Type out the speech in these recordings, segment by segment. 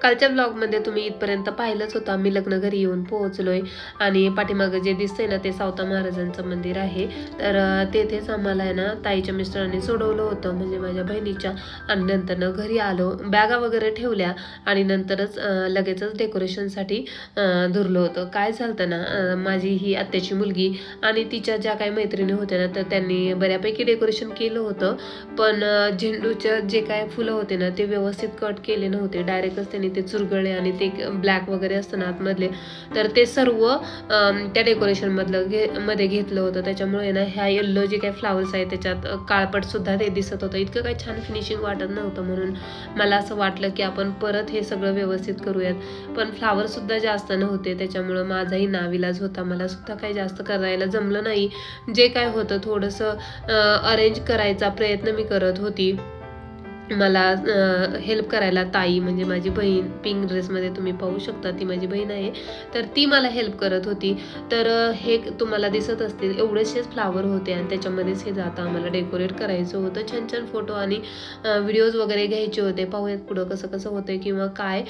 कालच्या ब्लॉगमध्ये तुम्ही इथपर्यंत पाहिलंच होतं, आम्ही लग्न घरी येऊन पोहोचलोय आणि पाठीमागं जे दिसतंय ना ते सावता महाराजांचं मंदिर आहे. तर तेथेच आम्हाला आहे ना ताईच्या मिस्टरांनी सोडवलं होतं, म्हणजे माझ्या बहिणीच्या. आणि नंतरनं घरी आलो, बॅगा वगैरे ठेवल्या आणि नंतरच लगेचच डेकोरेशनसाठी धुरलं होतं. काय झालं ना, माझी ही आत्याची मुलगी आणि तिच्या ज्या काही मैत्रिणी होत्या ना, तर त्यांनी बऱ्यापैकी डेकोरेशन केलं होतं. पण झेंडूच्या जे काय फुलं होते ना ते व्यवस्थित कट केले नव्हते, डायरेक्टच त्यांनी ते चुरगळले आणि ते ब्लॅक वगैरे असतं ना आतमधले, तर ते सर्व त्या डेकोरेशनमधलं मध्ये घेतलं होतं. त्याच्यामुळे ना ह्या येल्लो जे काही फ्लावर्स आहे त्याच्यात काळपटसुद्धा ते दिसत होतं. इतकं काही छान फिनिशिंग वाटत नव्हतं, म्हणून मला असं वाटलं की आपण परत हे सगळं व्यवस्थित करूयात. पण फ्लावरसुद्धा जास्त नव्हते, त्याच्यामुळं माझाही नाविलाज होता. मला सुद्धा काही जास्त करायला जमलं नाही. जे काय होतं थोडंसं अरेंज करायचा प्रयत्न मी करत होती. मला हेल्प करायला ताई, म्हणजे माझी बहीण, पिंक ड्रेसमध्ये तुम्ही पाहू शकता ती माझी बहीण आहे, तर ती मला हेल्प करत होती. तर हे तुम्हाला दिसत असतील एवढेसेच फ्लावर होते आणि त्याच्यामध्येच हे जातं आम्हाला डेकोरेट करायचं होतं. छान छान फोटो आणि व्हिडिओज वगैरे घ्यायचे होते. पाहूयात पुढं कसं कसं होतं किंवा काय.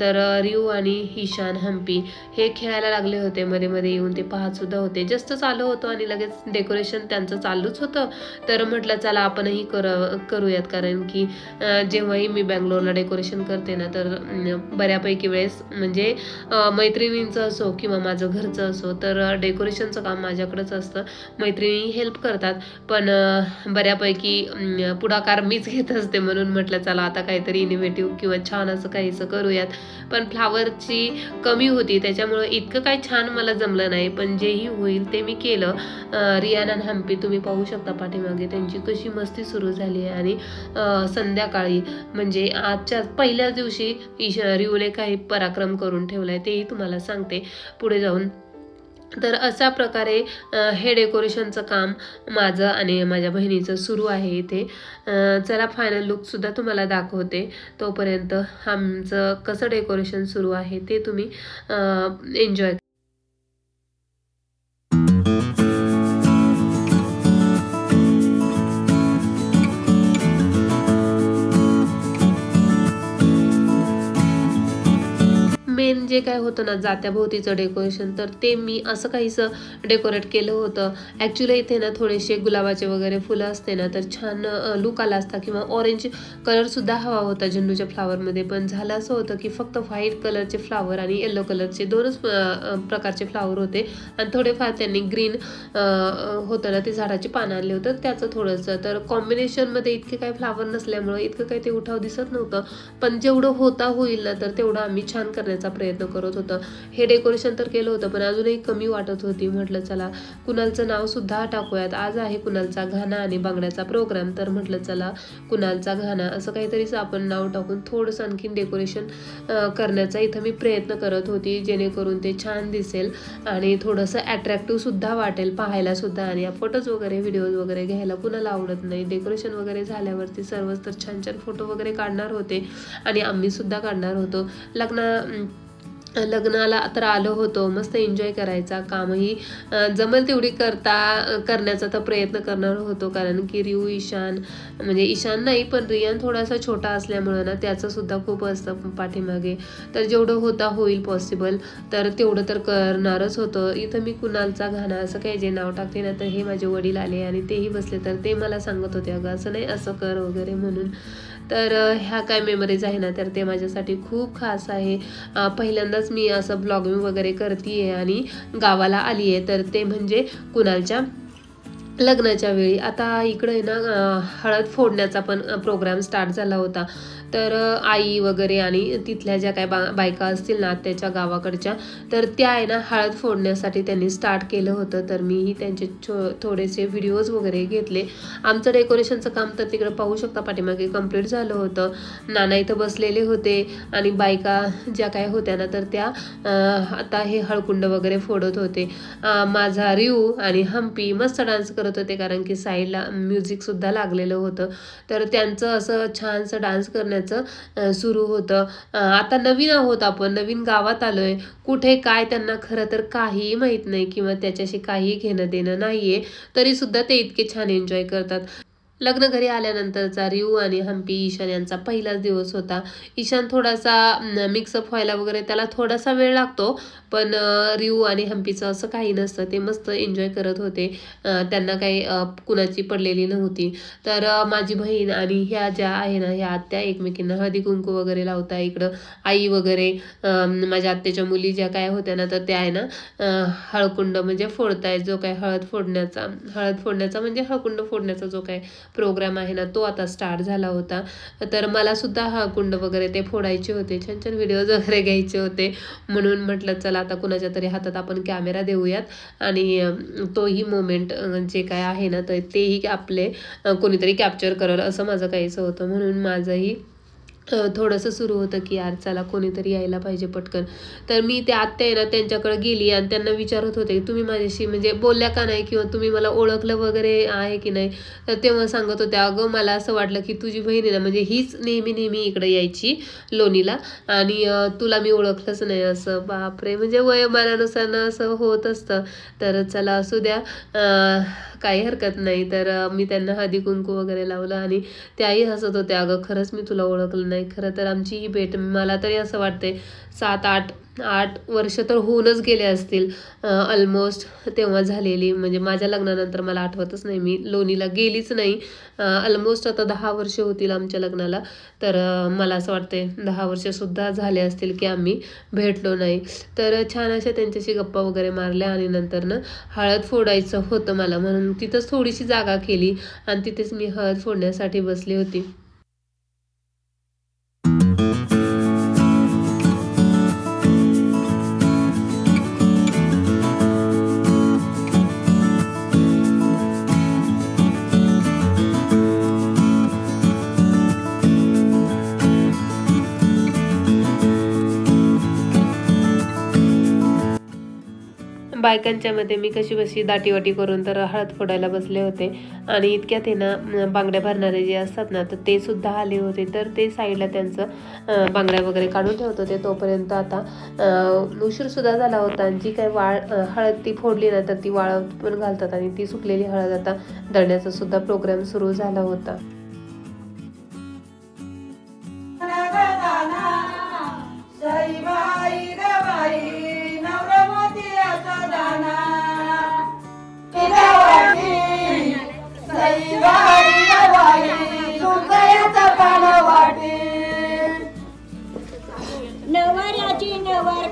तर रिऊ आणि ईशान, हम्पी हे खेळायला लागले होते, मध्ये मध्ये येऊन ते पाहतसुद्धा होते. जस्ट चालू होतं आणि लगेच डेकोरेशन त्यांचं चालूच होतं. तर म्हटलं चला आपणही करूयात, कारण की जेव्हाही मी बँगलोरला डेकोरेशन करते ना, तर बऱ्यापैकी वेळेस म्हणजे मैत्रिणींचं असो किंवा माझं घरचं असो, तर डेकोरेशनचं काम माझ्याकडेच असतं. मैत्रिणी हेल्प करतात, पण बऱ्यापैकी पुढाकार मीच घेत असते. म्हणून म्हटलं चला आता काहीतरी इनोव्हेटिव्ह किंवा छान असं काहीसं करूयात. पण फ्लावरची कमी होती, त्याच्यामुळं इतकं काही छान मला जमलं नाही, पण जेही होईल ते मी केलं. रियान आणि हम्पी तुम्ही पाहू शकता पाठीमागे त्यांची कशी मस्ती सुरू झाली आहे. आणि संध्याकाळी म्हणजे आजच्या पहिल्याच दिवशी रिऊने काही पराक्रम करून ठेवलाय, तेही तुम्हाला सांगते पुढे जाऊन. तर अशा प्रकारे हे डेकोरेशनचं काम माझं आणि माझ्या बहिणीचं सुरू आहे इथे. चला फायनल लुकसुद्धा तुम्हाला दाखवते. तोपर्यंत आमचं कसं डेकोरेशन सुरू आहे ते तुम्ही एन्जॉय. मेन जे काय होतं ना जात्याभोवतीचं डेकोरेशन, तर ते मी असं काहीसं डेकोरेट केलं होतं. ॲक्च्युली इथे ना थोडेसे गुलाबाचे वगैरे फुलं असते ना, तर छान लुक आला असता किंवा ऑरेंज कलरसुद्धा हवा होता झेंडूच्या फ्लावरमध्ये. पण झालं असं होतं की फक्त व्हाईट कलरचे फ्लावर आणि येलो कलरचे दोनच प्रकारचे फ्लावर होते आणि थोडेफार त्यांनी ग्रीन होतं ना ते झाडाची पानं आणले होतं त्याचं थोडंसं. तर कॉम्बिनेशनमध्ये इतके काही फ्लावर नसल्यामुळं इतकं काही ते उठाव दिसत नव्हतं. पण जेवढं होता होईल ना तर तेवढं आम्ही छान करण्याचा प्रयत्न करत होतं. हे डेकोरेशन तर केलं होतं पण अजूनही कमी वाटत होती. म्हटलं चला कुणालचं नाव सुद्धा टाकूयात. आज आहे कुणालचा घाना आणि बांगड्याचा प्रोग्राम, तर म्हटलं चला कुणालचा घाना असं काहीतरीच आपण नाव टाकून थोडंसं आणखीन डेकोरेशन करण्याचा इथं मी प्रयत्न करत होती, जेणेकरून ते छान दिसेल आणि थोडंसं अट्रॅक्टिव्ह सुद्धा वाटेल पाहायला सुद्धा. आणि या फोटोज वगैरे व्हिडिओज वगैरे घ्यायला कुणाला आवडत नाही. डेकोरेशन वगैरे झाल्यावरती सर्वच तर छान छान फोटो वगैरे काढणार होते आणि आम्ही सुद्धा काढणार होतो. लग्नाला तर आलो होतो, मस्त एन्जॉय करायचा. कामही जमेल तेवढी करण्याचा तर प्रयत्न करणार होतो, कारण की रिऊ, ईशान म्हणजे ईशान नाही पण रियान थोडासा छोटा असल्यामुळं ना त्याचं सुद्धा खूप असतं पाठीमागे. तर जेवढं होता होईल पॉसिबल तर तेवढं तर करणारच होतं. इथं मी कुणालचा घाना असं काही जे नाव टाकते ना, तर हे माझे वडील आले आणि तेही बसले, तर ते मला सांगत होते अगं असं नाही असं कर वगैरे म्हणून. तर ह्या काय मेमरीज आहे ना, तर ते माझ्यासाठी खूप खास आहे. पहिल्यांदाच मी असं ब्लॉगिंग वगैरे करते आहे आणि गावाला आली आहे, तर ते म्हणजे कुणालच्या लग्नाच्या वेळी. आता इकडे आहे ना हळद फोडण्याचा पण प्रोग्राम स्टार्ट झाला होता. तर आई वगैरे आणि तिथल्या ज्या काय बायका असतील ना त्याच्या गावाकडच्या, तर त्या आहे ना हळद फोडण्यासाठी त्यांनी स्टार्ट केलं होतं. तर मीही त्यांचे थोडेसे व्हिडिओज वगैरे घेतले. आमचं डेकोरेशनचं काम तर तिकडं पाहू शकता पाठीमागे कंप्लीट झालं होतं. नाना इथं बसलेले होते आणि बायका ज्या काय होत्या ना, तर त्या आता हे हळकुंड वगैरे फोडत होते. माझा रिऊ आणि हम्पी मस्त डान्स करत होते, कारण की साईडला म्युझिकसुद्धा लागलेलं होतं. तर त्यांचं असं छानसं डान्स करण्याचं सुरू होतं. आता नवीन आहोत आपण, नवीन गावात आलोय, कुठे काय त्यांना खरं तर काहीही माहीत नाही किंवा त्याच्याशी काही घेणं देणं नाहीये, तरी सुद्धा ते इतके छान एन्जॉय करतात. लग्न घरी आल्यानंतरचा रिऊ आणि हम्पी ईशान यांचा पहिलाच दिवस होता. ईशान थोडासा मिक्सअप व्हायला वगैरे त्याला थोडासा वेळ लागतो, पण रिऊ आणि हम्पीचं असं काही नसतं. ते मस्त एन्जॉय करत होते. त्यांना काही कुणाची पडलेली नव्हती. तर माझी बहीण आणि ह्या ज्या आहे ना, ह्या आत्या एकमेकींना हळदी कुंकू वगैरे लावता. इकडं आई वगैरे माझ्या आत्याच्या मुली ज्या काय होत्या ना, तर त्या आहे ना हळकुंड म्हणजे फोडताय. जो काय हळद फोडण्याचा म्हणजे हळकुंड फोडण्याचा जो काय प्रोग्राम आहे ना, तो आता स्टार्ट झाला होता. तर मला सुद्धा हा कुंड वगैरे ते फोडायचे होते. छान छान व्हिडिओज वगैरे घ्यायचे होते. म्हणून म्हटलं चला आता कुणाच्या तरी हातात आपण कॅमेरा देऊयात आणि तोही मोमेंट जे काय आहे ना, तर तेही आपले कोणीतरी कॅप्चर करेल असं माझं काहीचं होतं. म्हणून माझंही थोडंसं सुरू होतं की यार चला कोणीतरी यायला पाहिजे पटकन. तर मी त्या आत्या आहे ना त्यांच्याकडे गेली आणि त्यांना विचारत होते की तुम्ही माझ्याशी म्हणजे बोलल्या का नाही, किंवा तुम्ही मला ओळखलं वगैरे आहे की नाही. तर तेव्हा सांगत होत्या अगं मला असं वाटलं की तुझी बहीण आहे ना, म्हणजे हीच नेहमी इकडे यायची लोणीला आणि तुला मी ओळखलंच नाही. असं बापरे, म्हणजे वयोमानानुसार ना असं होत असतं. तर चला असू द्या, काही हरकत नाही. तर मी त्यांना हळदी कुंकू वगैरे लावलं आणि त्याही हसत होत्या अगं खरंच मी तुला ओळखलं नाही. खरं तर आमची ही भेट मला तरी असं वाटते 7-8 वर्ष तर होऊनच गेले असतील ऑलमोस्ट तेव्हा झालेली. म्हणजे माझ्या लग्नानंतर मला आठवतच नाही, मी लोणीला गेलीच नाही. ऑलमोस्ट आता 10 वर्ष होतील आमच्या लग्नाला. तर मला असं वाटते 10 वर्षसुद्धा झाले असतील की आम्ही भेटलो नाही. तर छान अशा त्यांच्याशी गप्पा वगैरे मारल्या आणि नंतर ना हळद फोडायचं होतं मला, म्हणून तिथंच थोडीशी जागा केली आणि तिथेच मी हळद फोडण्यासाठी बसली होती. बायकांच्या मध्ये मी कशी बशी दाटीवाटी करून तर हळद फोडायला बसले होते आणि इतक्यात आहे ना बांगड्या भरणारे जे असतात ना, तर ते सुद्धा आले होते. तर ते साईडला त्यांचं बांगड्या वगैरे काढून ठेवत होते. तोपर्यंत आता उशीर सुद्धा झाला होता आणि जी काही हळद ती फोडली ना, तर ती वाळत पण घालतात आणि ती सुकलेली हळद आता दळण्याचा सुद्धा प्रोग्राम सुरू झाला होता. नवऱ्याची नवर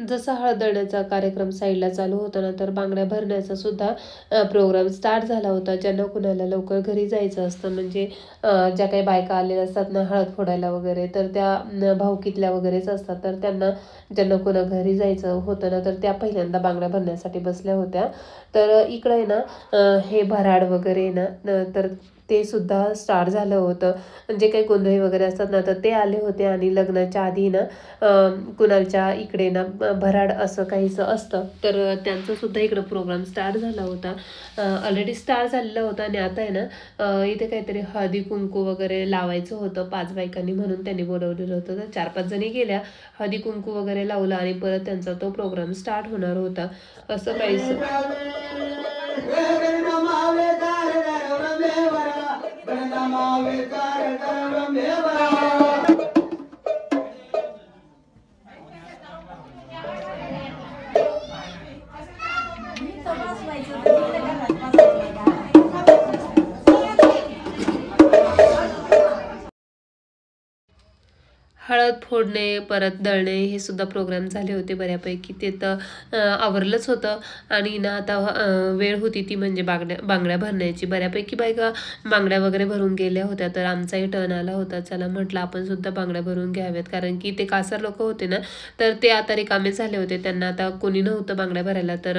जसा हळद दळण्याचा कार्यक्रम साईडला चालू होता ना, तर बांगड्या भरण्याचा सुद्धा प्रोग्राम स्टार्ट झाला होता. ज्यांना कुणाला लवकर घरी जायचं असतं, म्हणजे ज्या काही बायका आलेल्या असतात ना हळद फोडायला वगैरे, तर त्या भाऊकीतल्या वगैरेच असतात. तर त्यांना ज्यांना कोणा घरी जायचं होतं ना, तर त्या पहिल्यांदा बांगड्या भरण्यासाठी बसल्या होत्या. तर इकडे आहे ना हे भराड वगैरे ना, तर ते सुद्धा स्टार्ट झालं होतं. जे काही गोंधळी वगैरे असतात ना, तर ते आले होते आणि लग्नाच्या आधी ना कुणाच्या इकडे ना भराड असं काहीचं असतं. तर त्यांचा सुद्धा इकडं प्रोग्राम स्टार्ट झाला होता. ऑलरेडी स्टार्ट झालेला होता आणि आता आहे ना इथे काहीतरी हळदी कुंकू वगैरे लावायचं होतं 5 बायकांनी, म्हणून त्यांनी बोलवलेलं होतं. तर 4-5 जणी गेल्या, हळदी कुंकू वगैरे लावला आणि परत त्यांचा तो प्रोग्राम स्टार्ट होणार होता. असं काहीच हळद फोडणे परत दळणे हे सुद्धा प्रोग्राम झाले होते बऱ्यापैकी. ते तर आवरलंच होतं आणि ना आता वेळ होती ती म्हणजे बांगड्या भरण्याची. बऱ्यापैकी बायका बांगड्या वगैरे भरून गेल्या होत्या. तर आमचाही टर्न आला होता. चला म्हटलं आपण सुद्धा बांगड्या भरून घ्याव्यात, कारण की ते कासार लोक होते ना, तर ते आता रिकामे झाले होते. त्यांना आता कोणी नव्हतं बांगड्या भरायला. तर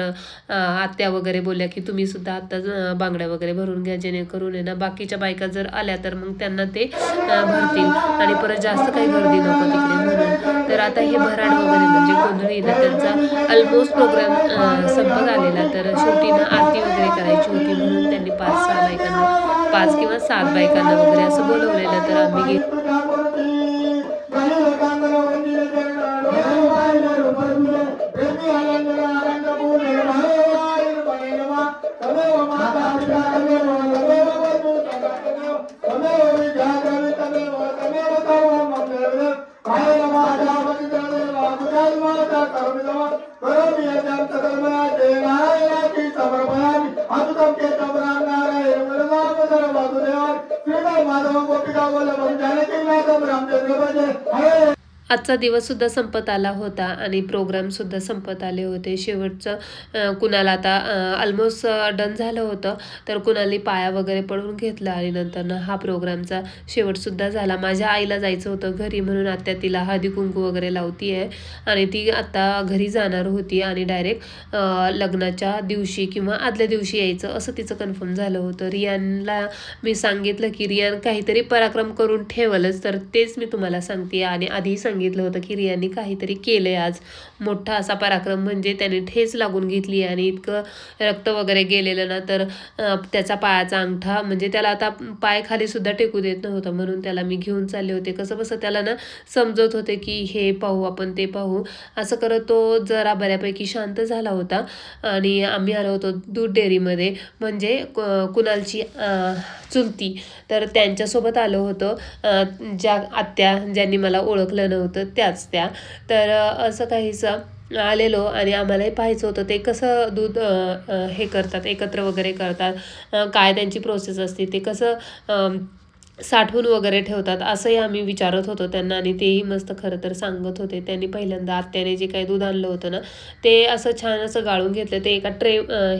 आत्या वगैरे बोलल्या की तुम्ही सुद्धा आत्ताच बांगड्या वगैरे भरून घ्या, जेणेकरून आहे ना बाकीच्या बायका जर आल्या तर मग त्यांना ते भरतील आणि परत जास्त काही गर्दी नको तिकडे म्हणून. तर आता हे भराड वगैरे म्हणजे गोंधळी ना त्यांचा ऑलमोस्ट प्रोग्राम संपत आलेला. तर शेवटी ना आरती वगैरे करायची होती म्हणून त्यांनी 5-6 बायकांना 5 किंवा 7 बायकांना वगैरे असं बोलवलेलं. तर आम्ही आजचा दिवससुद्धा संपत आला होता आणि प्रोग्रामसुद्धा संपत आले होते. शेवटचं कुणाला आता ऑलमोस्ट डन झालं होतं. तर कुणाली पाया वगैरे पडून घेतला आणि नंतरनं हा प्रोग्रामचा शेवटसुद्धा झाला. माझ्या आईला जायचं होतं घरी म्हणून आत्या तिला हळदी कुंकू वगैरे लावती आहे आणि ती आता घरी जाणार होती आणि डायरेक्ट लग्नाच्या दिवशी किंवा आदल्या दिवशी यायचं असं तिचं कन्फर्म झालं होतं. रियानला मी सांगितलं की रियान काहीतरी पराक्रम करून ठेवलंच. तर तेच मी तुम्हाला सांगते आणि आधी सांगितलं होतं की रियानी काहीतरी केलंय आज मोठा असा पराक्रम. म्हणजे त्याने ठेच लागून घेतली आणि इतकं रक्त वगैरे गेलेलं ना. तर त्याचा पायाचा अंगठा म्हणजे त्याला आता पाय खाली सुद्धा टेकू देत नव्हतं म्हणून त्याला मी घेऊन चालले होते. कसं बसं त्याला ना समजत होते की हे पाहू आपण ते पाहू असं करत तो जरा बऱ्यापैकी शांत झाला होता. आणि आम्ही आलो होतो दूध डेअरीमध्ये म्हणजे कुणालची चुलती तर त्यांच्यासोबत आलो होतो. ज्या आत्या ज्यांनी मला ओळखलं नव्हतं त्याच त्या. तर असं काहीसं आलेलो आणि आम्हालाही पाहायचं होतं ते कसं दूध हे करतात एकत्र वगैरे करतात, काय त्यांची प्रोसेस असते, ते कसं साठवून वगैरे ठेवतात असंही आम्ही विचारत होतो त्यांना. आणि तेही मस्त खरं तर सांगत होते. त्यांनी पहिल्यांदा आत्याने जे काही दूध आणलं होतं ना ते असं छान असं गाळून घेतलं. ते एका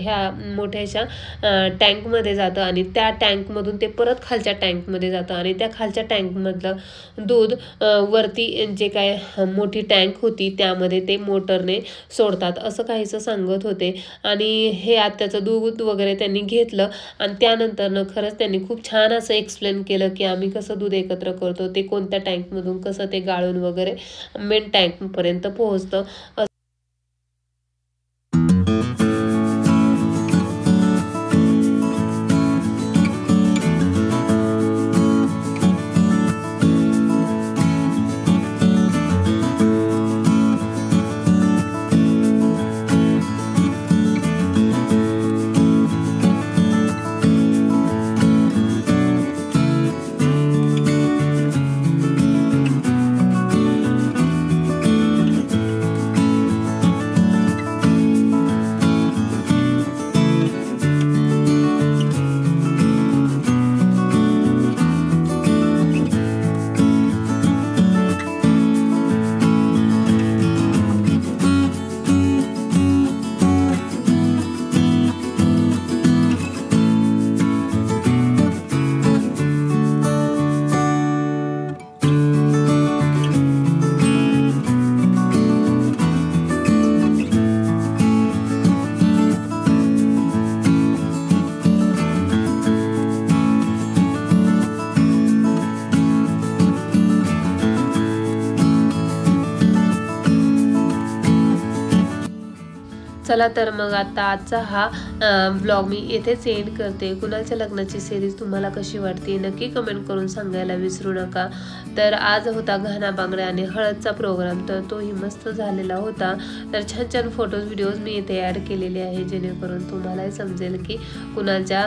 ह्या मोठ्याशा टँकमध्ये जातं आणि त्या टँकमधून ते परत खालच्या टँकमध्ये जातं आणि त्या खालच्या टँकमधलं दूध वरती जे काय मोठी टँक होती त्यामध्ये ते मोटरने सोडतात असं काहीसं सांगत होते. आणि हे आत्याचं दूध वगैरे त्यांनी घेतलं आणि त्यानंतरनं खरंच त्यांनी खूप छान असं एक्सप्लेन केलं की आम्ही कसं दूध एकत्र करतो, ते कोणत्या टँकमधून कसं ते गाळून वगैरे मेन टँकपर्यंत पोहोचतं. चला तर मग आता आजचा हा व्लॉग मी येथेच एंड करते. कुणालच्या लग्नाची सिरीज तुम्हाला कशी वाटते नक्की कमेंट करून सांगायला विसरू नका. तर आज होता घाना बांगड्या आणि हळदचा प्रोग्राम, तर तोही मस्त झालेला होता. तर छान छान फोटोज व्हिडिओज मी इथे ॲड केलेले आहे जेणेकरून तुम्हालाही समजेल की कुणालच्या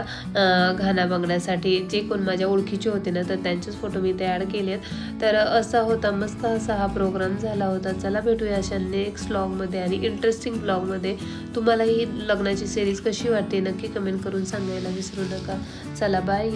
घाना बांगड्यासाठी जे कोण माझ्या ओळखीचे होते ना तर त्यांचेच फोटो मी इथे ॲड केलेत. तर असा होता मस्त असा हा प्रोग्राम झाला होता. चला भेटूया अशा नेक्स्ट व्लॉगमध्ये आणि इंटरेस्टिंग व्लॉगमध्ये. तुम्हाला ही लग्नाची सिरीज कशी वाटते नक्की कमेंट करून सांगायला विसरू नका. चला बाय.